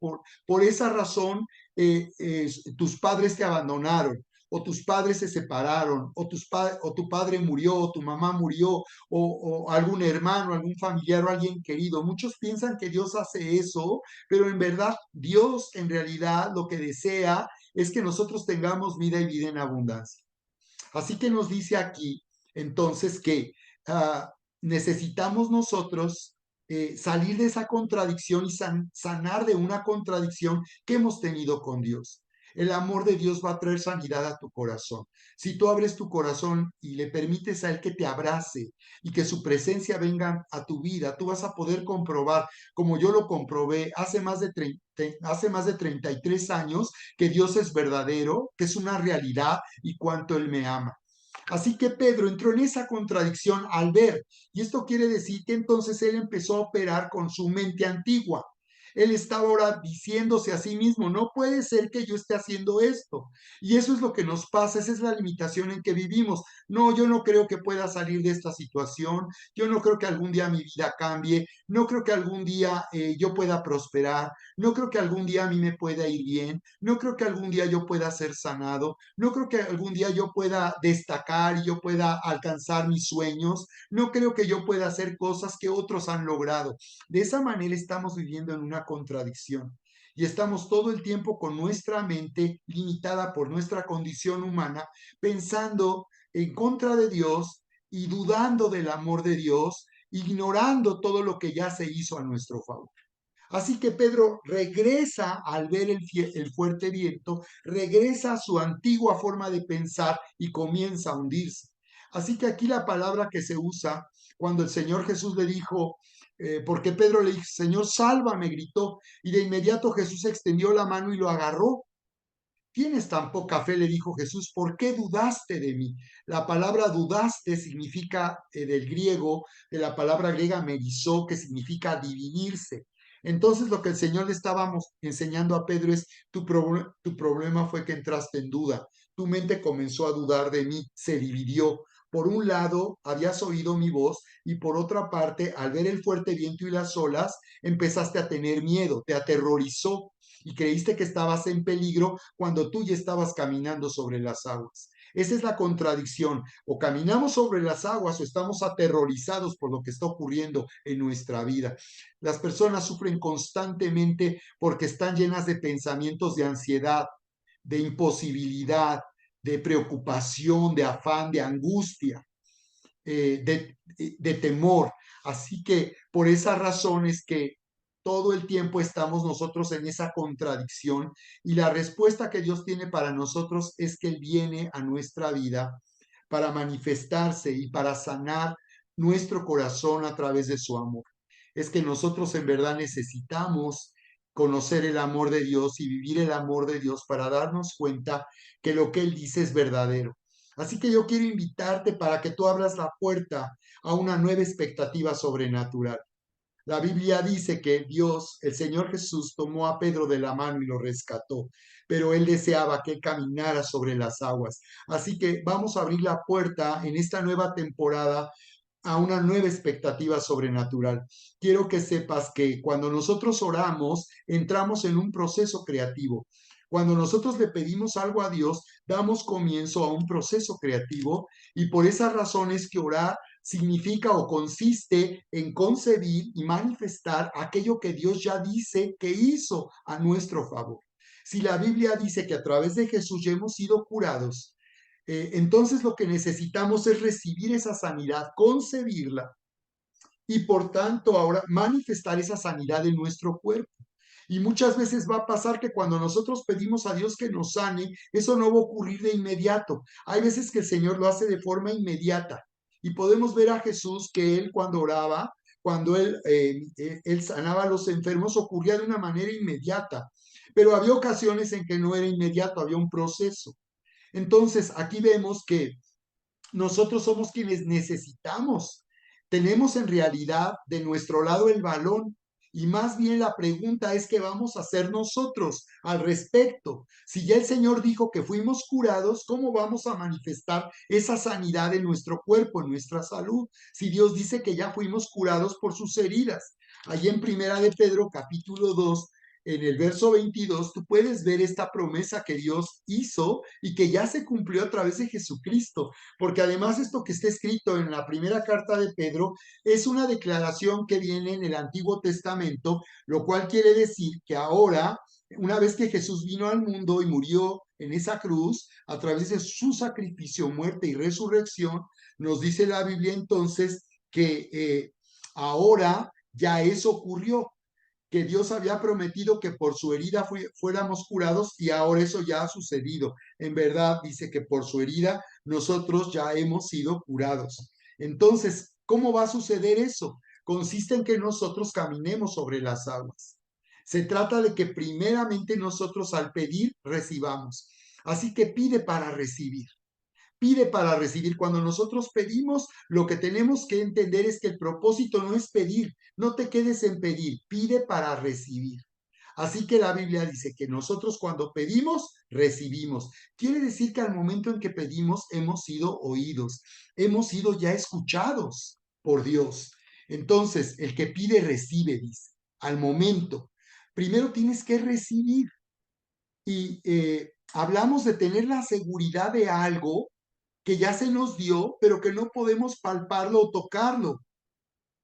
por esa razón tus padres te abandonaron, o tus padres se separaron, o tu padre murió, o tu mamá murió, o algún hermano, algún familiar o alguien querido. Muchos piensan que Dios hace eso, pero en verdad Dios en realidad lo que desea es que nosotros tengamos vida y vida en abundancia. Así que nos dice aquí entonces que necesitamos nosotros salir de esa contradicción y sanar de una contradicción que hemos tenido con Dios. El amor de Dios va a traer sanidad a tu corazón. Si tú abres tu corazón y le permites a Él que te abrace y que su presencia venga a tu vida, tú vas a poder comprobar, como yo lo comprobé hace más de 33 años, que Dios es verdadero, que es una realidad y cuánto Él me ama. Así que Pedro entró en esa contradicción al ver, y esto quiere decir que entonces él empezó a operar con su mente antigua. Él estaba ahora diciéndose a sí mismo, no puede ser que yo esté haciendo esto. Y eso es lo que nos pasa, esa es la limitación en que vivimos. No, yo no creo que pueda salir de esta situación, yo no creo que algún día mi vida cambie, no creo que algún día yo pueda prosperar, no creo que algún día a mí me pueda ir bien, no creo que algún día yo pueda ser sanado, no creo que algún día yo pueda destacar y yo pueda alcanzar mis sueños, no creo que yo pueda hacer cosas que otros han logrado. De esa manera estamos viviendo en una contradicción y estamos todo el tiempo con nuestra mente limitada por nuestra condición humana, pensando en contra de Dios y dudando del amor de Dios, ignorando todo lo que ya se hizo a nuestro favor. Así que Pedro regresa al ver el fuerte viento, regresa a su antigua forma de pensar y comienza a hundirse. Así que aquí la palabra que se usa cuando el Señor Jesús le dijo, porque Pedro le dijo, Señor, sálvame, gritó, y de inmediato Jesús extendió la mano y lo agarró. Tienes tan poca fe, le dijo Jesús, ¿por qué dudaste de mí? La palabra dudaste significa del griego, de la palabra griega merizó, que significa dividirse. Entonces lo que el Señor le estábamos enseñando a Pedro es, tu problema fue que entraste en duda, tu mente comenzó a dudar de mí, se dividió. Por un lado, habías oído mi voz y por otra parte, al ver el fuerte viento y las olas, empezaste a tener miedo, te aterrorizó y creíste que estabas en peligro cuando tú ya estabas caminando sobre las aguas. Esa es la contradicción. O caminamos sobre las aguas o estamos aterrorizados por lo que está ocurriendo en nuestra vida. Las personas sufren constantemente porque están llenas de pensamientos de ansiedad, de imposibilidad, de preocupación, de afán, de angustia, de temor. Así que por esa razón es que todo el tiempo estamos nosotros en esa contradicción y la respuesta que Dios tiene para nosotros es que Él viene a nuestra vida para manifestarse y para sanar nuestro corazón a través de su amor. Es que nosotros en verdad necesitamos conocer el amor de Dios y vivir el amor de Dios para darnos cuenta que lo que Él dice es verdadero. Así que yo quiero invitarte para que tú abras la puerta a una nueva expectativa sobrenatural. La Biblia dice que Dios, el Señor Jesús, tomó a Pedro de la mano y lo rescató, pero él deseaba que caminara sobre las aguas. Así que vamos a abrir la puerta en esta nueva temporada a una nueva expectativa sobrenatural. Quiero que sepas que cuando nosotros oramos, entramos en un proceso creativo. Cuando nosotros le pedimos algo a Dios, damos comienzo a un proceso creativo y por esa razón es que orar significa o consiste en concebir y manifestar aquello que Dios ya dice que hizo a nuestro favor. Si la Biblia dice que a través de Jesús ya hemos sido curados, entonces lo que necesitamos es recibir esa sanidad, concebirla y por tanto ahora manifestar esa sanidad en nuestro cuerpo. Y muchas veces va a pasar que cuando nosotros pedimos a Dios que nos sane, eso no va a ocurrir de inmediato. Hay veces que el Señor lo hace de forma inmediata. Y podemos ver a Jesús que él cuando oraba, cuando él sanaba a los enfermos, ocurría de una manera inmediata. Pero había ocasiones en que no era inmediato, había un proceso. Entonces, aquí vemos que nosotros somos quienes necesitamos. Tenemos en realidad de nuestro lado el balón y más bien la pregunta es qué vamos a hacer nosotros al respecto. Si ya el Señor dijo que fuimos curados, ¿cómo vamos a manifestar esa sanidad en nuestro cuerpo, en nuestra salud? Si Dios dice que ya fuimos curados por sus heridas. Allí en Primera de Pedro, capítulo 2, en el verso 22, tú puedes ver esta promesa que Dios hizo y que ya se cumplió a través de Jesucristo, porque además esto que está escrito en la primera carta de Pedro es una declaración que viene en el Antiguo Testamento, lo cual quiere decir que ahora, una vez que Jesús vino al mundo y murió en esa cruz, a través de su sacrificio, muerte y resurrección, nos dice la Biblia entonces que ahora ya eso ocurrió. que Dios había prometido que por su herida fuéramos curados y ahora eso ya ha sucedido. En verdad dice que por su herida nosotros ya hemos sido curados. Entonces, ¿cómo va a suceder eso? Consiste en que nosotros caminemos sobre las aguas. Se trata de que primeramente nosotros al pedir recibamos. Así que pide para recibir. Pide para recibir. Cuando nosotros pedimos, lo que tenemos que entender es que el propósito no es pedir. No te quedes en pedir. Pide para recibir. Así que la Biblia dice que nosotros cuando pedimos, recibimos. Quiere decir que al momento en que pedimos, hemos sido oídos. Hemos sido ya escuchados por Dios. Entonces, el que pide, recibe, dice. Al momento. Primero tienes que recibir. Y hablamos de tener la seguridad de algo que ya se nos dio, pero que no podemos palparlo o tocarlo.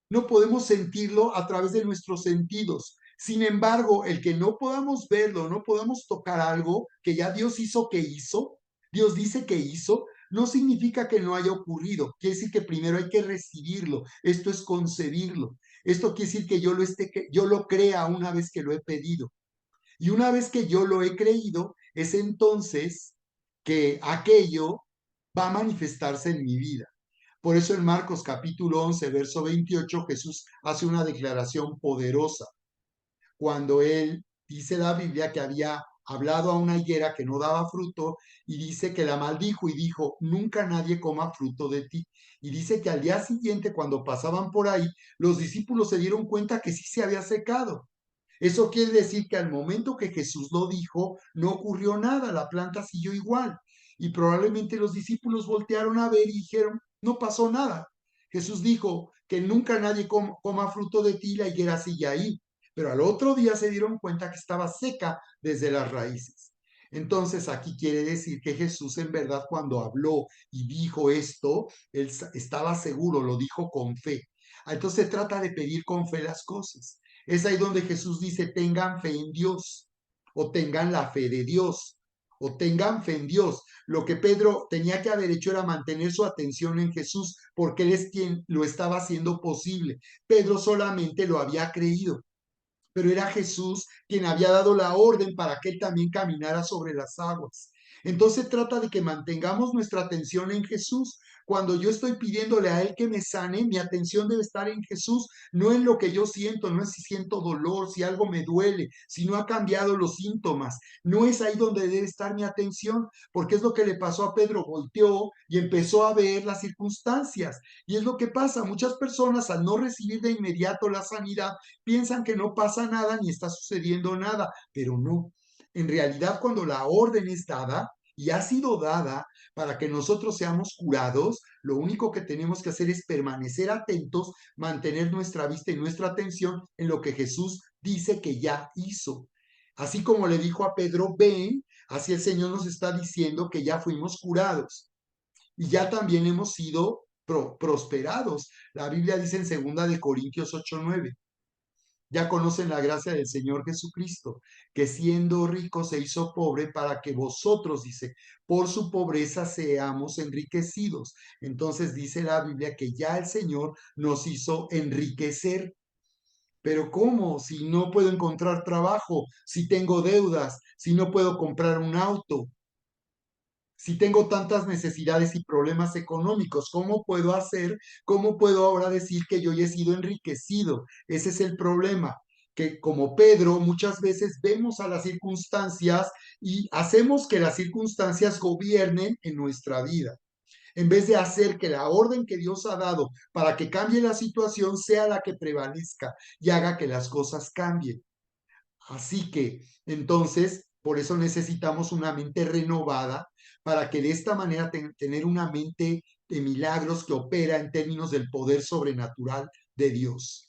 No podemos sentirlo a través de nuestros sentidos. Sin embargo, el que no podamos verlo, no podamos tocar algo que ya Dios hizo que hizo, Dios dice que hizo, no significa que no haya ocurrido. Quiere decir que primero hay que recibirlo. Esto es concebirlo. Esto quiere decir que yo lo crea una vez que lo he pedido. Y una vez que yo lo he creído, es entonces que aquello va a manifestarse en mi vida. Por eso en Marcos capítulo 11, verso 28, Jesús hace una declaración poderosa cuando él dice la Biblia que había hablado a una higuera que no daba fruto y dice que la maldijo y dijo, nunca nadie coma fruto de ti. Y dice que al día siguiente, cuando pasaban por ahí, los discípulos se dieron cuenta que sí se había secado. Eso quiere decir que al momento que Jesús lo dijo, no ocurrió nada, la planta siguió igual. Y probablemente los discípulos voltearon a ver y dijeron, no pasó nada. Jesús dijo que nunca nadie coma fruto de ti, la higuera sigue ahí. Pero al otro día se dieron cuenta que estaba seca desde las raíces. Entonces aquí quiere decir que Jesús en verdad cuando habló y dijo esto, él estaba seguro, lo dijo con fe. Entonces se trata de pedir con fe las cosas. Es ahí donde Jesús dice, tengan fe en Dios, o tengan la fe de Dios, o tengan fe en Dios. Lo que Pedro tenía que haber hecho era mantener su atención en Jesús, porque él es quien lo estaba haciendo posible. Pedro solamente lo había creído, pero era Jesús quien había dado la orden para que él también caminara sobre las aguas. Entonces trata de que mantengamos nuestra atención en Jesús. Cuando yo estoy pidiéndole a Él que me sane, mi atención debe estar en Jesús, no en lo que yo siento, no es si siento dolor, si algo me duele, si no ha cambiado los síntomas. No es ahí donde debe estar mi atención, porque es lo que le pasó a Pedro, volteó y empezó a ver las circunstancias. Y es lo que pasa, muchas personas al no recibir de inmediato la sanidad, piensan que no pasa nada ni está sucediendo nada, pero no. En realidad, cuando la orden es dada y ha sido dada para que nosotros seamos curados, lo único que tenemos que hacer es permanecer atentos, mantener nuestra vista y nuestra atención en lo que Jesús dice que ya hizo. Así como le dijo a Pedro, ven, así el Señor nos está diciendo que ya fuimos curados y ya también hemos sido prosperados. La Biblia dice en 2 Corintios 8:9. Ya conocen la gracia del Señor Jesucristo, que siendo rico se hizo pobre para que vosotros, dice, por su pobreza seamos enriquecidos. Entonces dice la Biblia que ya el Señor nos hizo enriquecer. Pero ¿cómo? Si no puedo encontrar trabajo, si tengo deudas, si no puedo comprar un auto, si tengo tantas necesidades y problemas económicos, ¿cómo puedo hacer? ¿Cómo puedo ahora decir que yo ya he sido enriquecido? Ese es el problema, que como Pedro muchas veces vemos a las circunstancias y hacemos que las circunstancias gobiernen en nuestra vida, en vez de hacer que la orden que Dios ha dado para que cambie la situación sea la que prevalezca y haga que las cosas cambien. Así que entonces, por eso necesitamos una mente renovada para que de esta manera tener una mente de milagros que opera en términos del poder sobrenatural de Dios.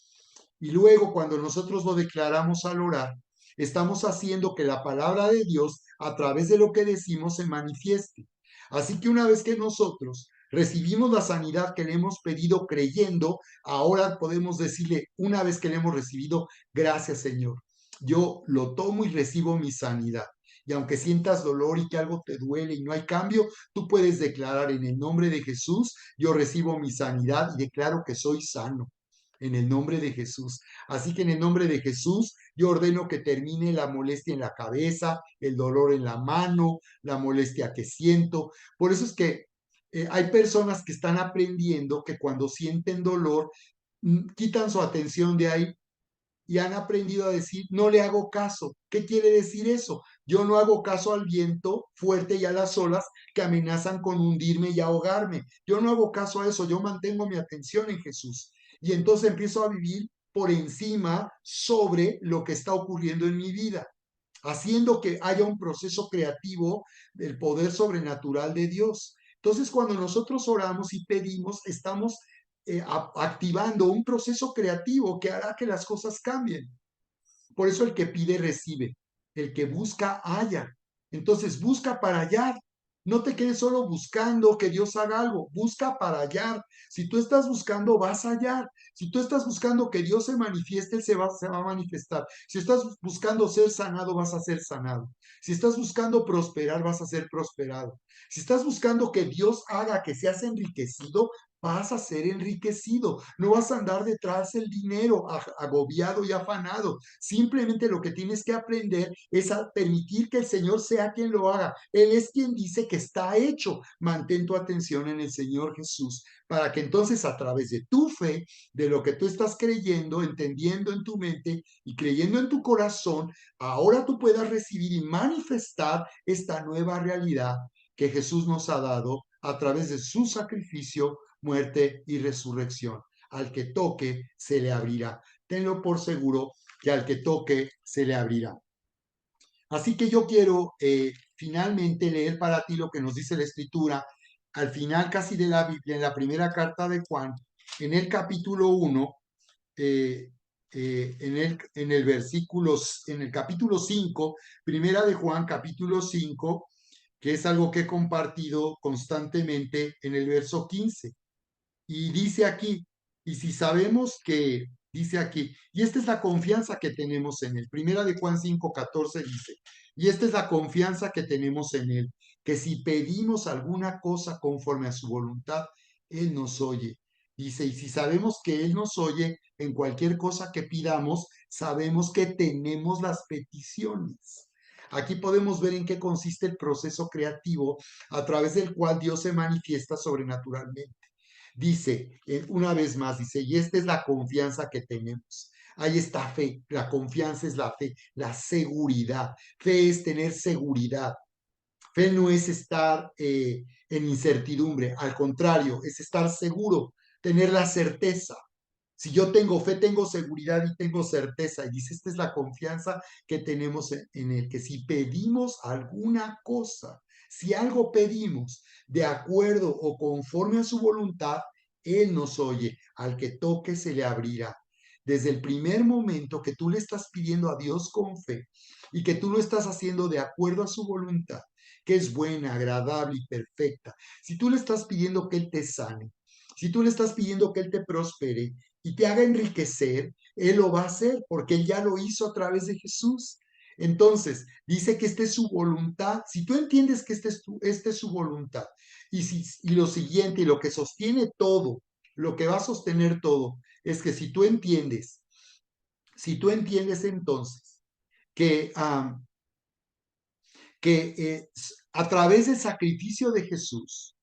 Y luego, cuando nosotros lo declaramos al orar, estamos haciendo que la palabra de Dios, a través de lo que decimos, se manifieste. Así que una vez que nosotros recibimos la sanidad que le hemos pedido creyendo, ahora podemos decirle, una vez que le hemos recibido, gracias Señor, yo lo tomo y recibo mi sanidad. Y aunque sientas dolor y que algo te duele y no hay cambio, tú puedes declarar en el nombre de Jesús, yo recibo mi sanidad y declaro que soy sano. en el nombre de Jesús. Así que en el nombre de Jesús, yo ordeno que termine la molestia en la cabeza, el dolor en la mano, la molestia que siento. Por eso es que hay personas que están aprendiendo que cuando sienten dolor, quitan su atención de ahí y han aprendido a decir, no le hago caso. ¿Qué quiere decir eso? Yo no hago caso al viento fuerte y a las olas que amenazan con hundirme y ahogarme. Yo no hago caso a eso, yo mantengo mi atención en Jesús. Y entonces empiezo a vivir por encima sobre lo que está ocurriendo en mi vida, haciendo que haya un proceso creativo del poder sobrenatural de Dios. Entonces, cuando nosotros oramos y pedimos, estamos activando un proceso creativo que hará que las cosas cambien. Por eso el que pide recibe, el que busca halla. Entonces busca para hallar. No te quedes solo buscando que Dios haga algo, busca para hallar. Si tú estás buscando, vas a hallar. Si tú estás buscando que Dios se manifieste, Él se va a manifestar. Si estás buscando ser sanado, vas a ser sanado. Si estás buscando prosperar, vas a ser prosperado. Si estás buscando que Dios haga que seas enriquecido, vas a ser enriquecido. No vas a andar detrás del dinero agobiado y afanado. Simplemente lo que tienes que aprender es a permitir que el Señor sea quien lo haga. Él es quien dice que está hecho. Mantén tu atención en el Señor Jesús para que entonces a través de tu fe, de lo que tú estás creyendo, entendiendo en tu mente y creyendo en tu corazón, ahora tú puedas recibir y manifestar esta nueva realidad que Jesús nos ha dado a través de su sacrificio, muerte y resurrección. Al que toque, se le abrirá. Tenlo por seguro que al que toque, se le abrirá. Así que yo quiero finalmente leer para ti lo que nos dice la Escritura al final casi de la Biblia, en la primera carta de Juan, en el capítulo 1, en el capítulo 5, primera de Juan, capítulo 5, que es algo que he compartido constantemente en el verso 15. Y dice aquí, y si sabemos que, dice aquí, y esta es la confianza que tenemos en él. Primera de Juan 5:14 dice, y esta es la confianza que tenemos en él, que si pedimos alguna cosa conforme a su voluntad, él nos oye. Dice, y si sabemos que él nos oye en cualquier cosa que pidamos, sabemos que tenemos las peticiones. Aquí podemos ver en qué consiste el proceso creativo a través del cual Dios se manifiesta sobrenaturalmente. Dice, una vez más, dice, y esta es la confianza que tenemos. Ahí está fe, la confianza es la fe, la seguridad. Fe es tener seguridad. Fe no es estar en incertidumbre, al contrario, es estar seguro, tener la certeza. Si yo tengo fe, tengo seguridad y tengo certeza. Y dice, esta es la confianza que tenemos en Él, que si pedimos alguna cosa, si algo pedimos de acuerdo o conforme a su voluntad, Él nos oye. Al que toque se le abrirá. Desde el primer momento que tú le estás pidiendo a Dios con fe y que tú lo estás haciendo de acuerdo a su voluntad, que es buena, agradable y perfecta, si tú le estás pidiendo que Él te sane, si tú le estás pidiendo que Él te prospere y te haga enriquecer, Él lo va a hacer porque Él ya lo hizo a través de Jesús. Entonces, dice que esta es su voluntad. Si tú entiendes que esta es su voluntad, y lo siguiente, y lo que sostiene todo, lo que va a sostener todo, es que si tú entiendes entonces que, que a través del sacrificio de Jesús,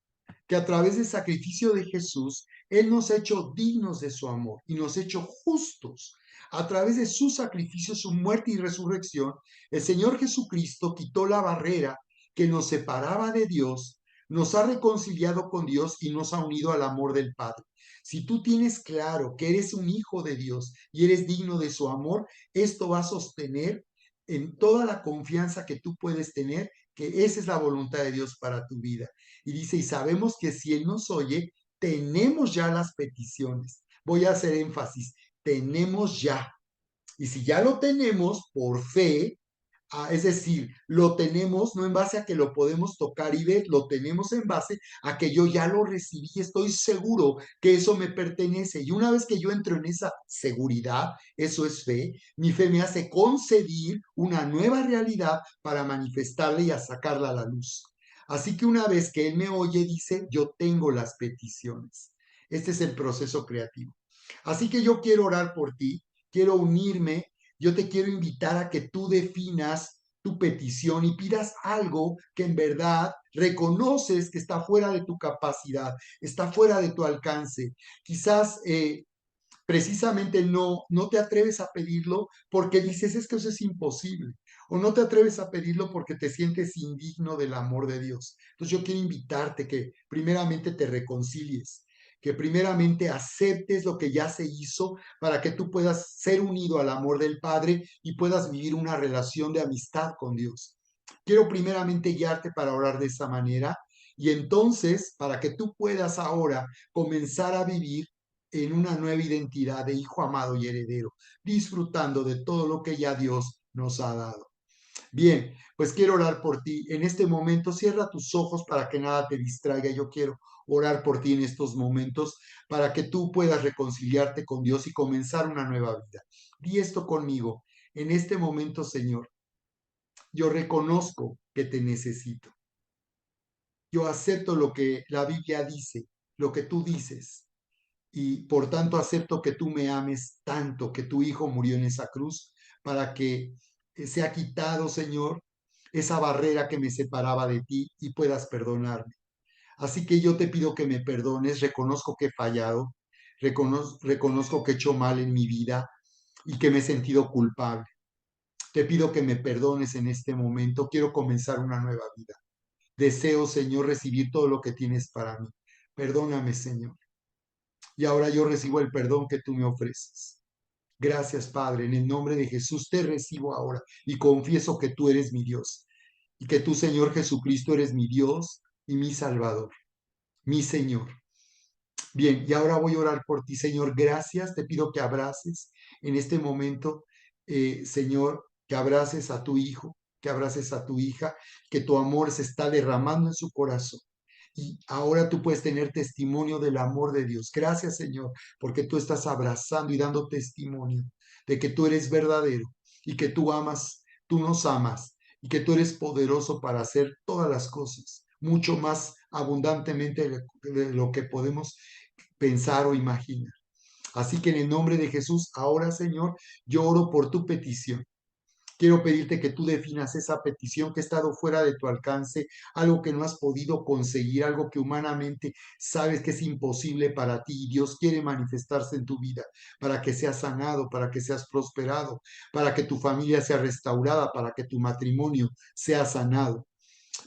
que a través del sacrificio de Jesús, Él nos ha hecho dignos de su amor y nos ha hecho justos. A través de su sacrificio, su muerte y resurrección, el Señor Jesucristo quitó la barrera que nos separaba de Dios, nos ha reconciliado con Dios y nos ha unido al amor del Padre. Si tú tienes claro que eres un hijo de Dios y eres digno de su amor, esto va a sostener en toda la confianza que tú puedes tener que esa es la voluntad de Dios para tu vida. Y dice, y sabemos que si Él nos oye, tenemos ya las peticiones. Voy a hacer énfasis, tenemos ya. Y si ya lo tenemos por fe, es decir, lo tenemos no en base a que lo podemos tocar y ver, lo tenemos en base a que yo ya lo recibí, estoy seguro que eso me pertenece. Y una vez que yo entro en esa seguridad, eso es fe, mi fe me hace concebir una nueva realidad para manifestarla y a sacarla a la luz. Así que una vez que Él me oye, dice, yo tengo las peticiones. Este es el proceso creativo. Así que yo quiero orar por ti, quiero unirme, yo te quiero invitar a que tú definas tu petición y pidas algo que en verdad reconoces que está fuera de tu capacidad, está fuera de tu alcance. Quizás precisamente no te atreves a pedirlo porque dices es que eso es imposible. O no te atreves a pedirlo porque te sientes indigno del amor de Dios. Entonces yo quiero invitarte que primeramente te reconcilies, que primeramente aceptes lo que ya se hizo para que tú puedas ser unido al amor del Padre y puedas vivir una relación de amistad con Dios. Quiero primeramente guiarte para orar de esa manera y entonces para que tú puedas ahora comenzar a vivir en una nueva identidad de hijo amado y heredero, disfrutando de todo lo que ya Dios nos ha dado. Bien, pues quiero orar por ti. En este momento, cierra tus ojos para que nada te distraiga. Yo quiero orar por ti en estos momentos para que tú puedas reconciliarte con Dios y comenzar una nueva vida. Di esto conmigo. En este momento, Señor, yo reconozco que te necesito. Yo acepto lo que la Biblia dice, lo que tú dices y por tanto acepto que tú me ames tanto, que tu Hijo murió en esa cruz para que se ha quitado, Señor, esa barrera que me separaba de ti y puedas perdonarme. Así que yo te pido que me perdones, reconozco que he fallado, reconozco que he hecho mal en mi vida y que me he sentido culpable. Te pido que me perdones en este momento, quiero comenzar una nueva vida. Deseo, Señor, recibir todo lo que tienes para mí. Perdóname, Señor. Y ahora yo recibo el perdón que tú me ofreces. Gracias, Padre. En el nombre de Jesús te recibo ahora y confieso que tú eres mi Dios y que tú, Señor Jesucristo, eres mi Dios y mi Salvador, mi Señor. Bien, y ahora voy a orar por ti, Señor. Gracias. Te pido que abraces en este momento, Señor, que abraces a tu hijo, que abraces a tu hija, que tu amor se está derramando en su corazón. Y ahora tú puedes tener testimonio del amor de Dios. Gracias, Señor, porque tú estás abrazando y dando testimonio de que tú eres verdadero y que tú amas, tú nos amas y que tú eres poderoso para hacer todas las cosas, mucho más abundantemente de lo que podemos pensar o imaginar. Así que en el nombre de Jesús, ahora, Señor, yo oro por tu petición. Quiero pedirte que tú definas esa petición que ha estado fuera de tu alcance, algo que no has podido conseguir, algo que humanamente sabes que es imposible para ti y Dios quiere manifestarse en tu vida para que seas sanado, para que seas prosperado, para que tu familia sea restaurada, para que tu matrimonio sea sanado,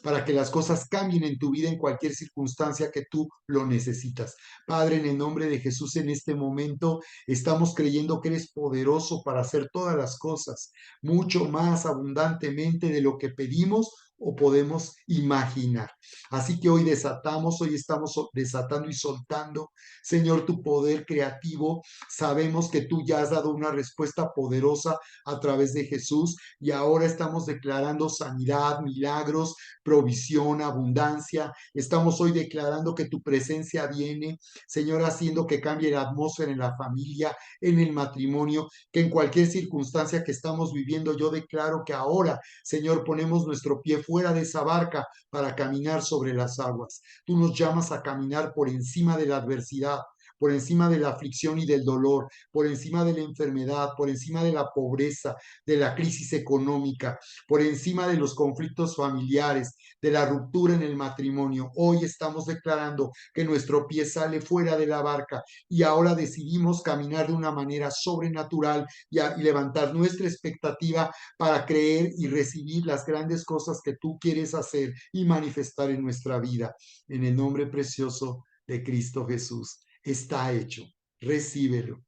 para que las cosas cambien en tu vida en cualquier circunstancia que tú lo necesitas. Padre, en el nombre de Jesús, en este momento estamos creyendo que eres poderoso para hacer todas las cosas, mucho más abundantemente de lo que pedimos o podemos imaginar. Así que hoy desatamos, hoy estamos desatando y soltando, Señor, tu poder creativo. Sabemos que tú ya has dado una respuesta poderosa a través de Jesús y ahora estamos declarando sanidad, milagros, provisión, abundancia. Estamos hoy declarando que tu presencia viene, Señor, haciendo que cambie la atmósfera en la familia, en el matrimonio, que en cualquier circunstancia que estamos viviendo, yo declaro que ahora, Señor, ponemos nuestro pie fuera de esa barca para caminar sobre las aguas. Tú nos llamas a caminar por encima de la adversidad, por encima de la aflicción y del dolor, por encima de la enfermedad, por encima de la pobreza, de la crisis económica, por encima de los conflictos familiares, de la ruptura en el matrimonio. Hoy estamos declarando que nuestro pie sale fuera de la barca y ahora decidimos caminar de una manera sobrenatural y levantar nuestra expectativa para creer y recibir las grandes cosas que tú quieres hacer y manifestar en nuestra vida. En el nombre precioso de Cristo Jesús. Está hecho. Recíbelo.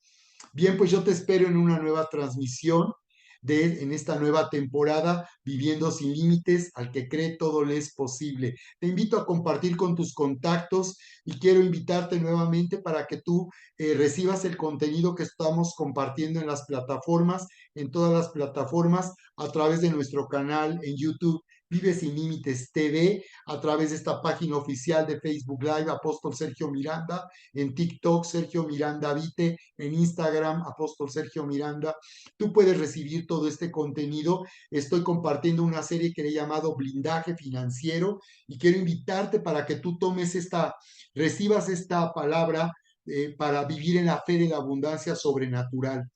Bien, pues yo te espero en una nueva transmisión en esta nueva temporada, Viviendo sin Límites, al que cree todo le es posible. Te invito a compartir con tus contactos y quiero invitarte nuevamente para que tú recibas el contenido que estamos compartiendo en las plataformas, en todas las plataformas, a través de nuestro canal en YouTube. Vive sin Límites TV, a través de esta página oficial de Facebook Live, Apóstol Sergio Miranda, en TikTok, Sergio Miranda Vite, en Instagram, Apóstol Sergio Miranda. Tú puedes recibir todo este contenido. Estoy compartiendo una serie que he llamado Blindaje Financiero y quiero invitarte para que tú recibas esta palabra para vivir en la fe de la abundancia sobrenatural.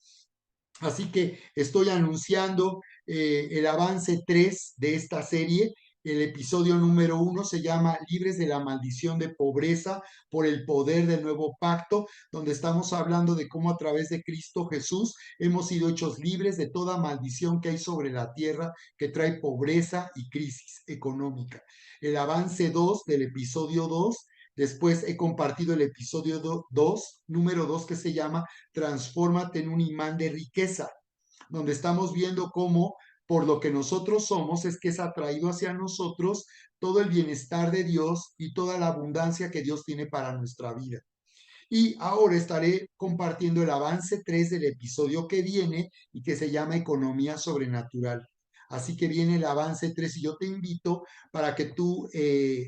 Así que estoy anunciando el avance 3 de esta serie. El episodio número 1 se llama Libres de la maldición de pobreza por el poder del nuevo pacto, donde estamos hablando de cómo a través de Cristo Jesús hemos sido hechos libres de toda maldición que hay sobre la tierra que trae pobreza y crisis económica. El avance 2 del episodio 2. Después he compartido el episodio 2, número 2, que se llama Transfórmate en un imán de riqueza, donde estamos viendo cómo por lo que nosotros somos es que es atraído hacia nosotros todo el bienestar de Dios y toda la abundancia que Dios tiene para nuestra vida. Y ahora estaré compartiendo el avance 3 del episodio que viene y que se llama Economía Sobrenatural. Así que viene el avance 3 y yo te invito para que tú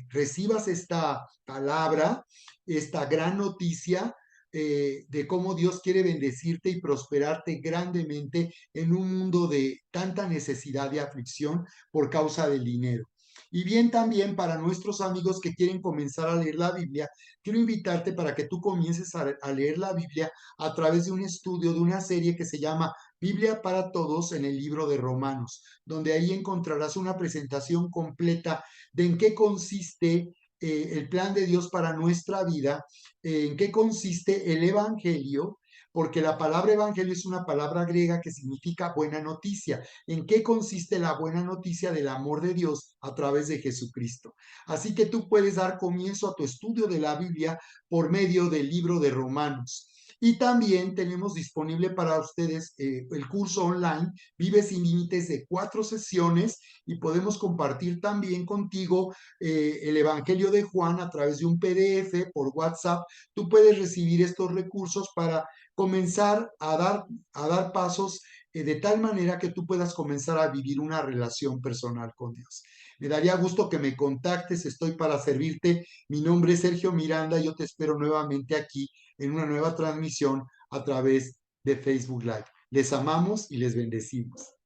recibas esta palabra, esta gran noticia de cómo Dios quiere bendecirte y prosperarte grandemente en un mundo de tanta necesidad y aflicción por causa del dinero. Y bien también para nuestros amigos que quieren comenzar a leer la Biblia, quiero invitarte para que tú comiences a leer la Biblia a través de un estudio, de una serie que se llama Biblia para Todos en el libro de Romanos, donde ahí encontrarás una presentación completa de en qué consiste el plan de Dios para nuestra vida, en qué consiste el Evangelio, porque la palabra evangelio es una palabra griega que significa buena noticia. ¿En qué consiste la buena noticia del amor de Dios a través de Jesucristo? Así que tú puedes dar comienzo a tu estudio de la Biblia por medio del libro de Romanos. Y también tenemos disponible para ustedes el curso online Vive sin Límites de 4 sesiones y podemos compartir también contigo el Evangelio de Juan a través de un PDF por WhatsApp. Tú puedes recibir estos recursos para comenzar a dar pasos de tal manera que tú puedas comenzar a vivir una relación personal con Dios. Me daría gusto que me contactes, estoy para servirte. Mi nombre es Sergio Miranda y yo te espero nuevamente aquí en una nueva transmisión a través de Facebook Live. Les amamos y les bendecimos.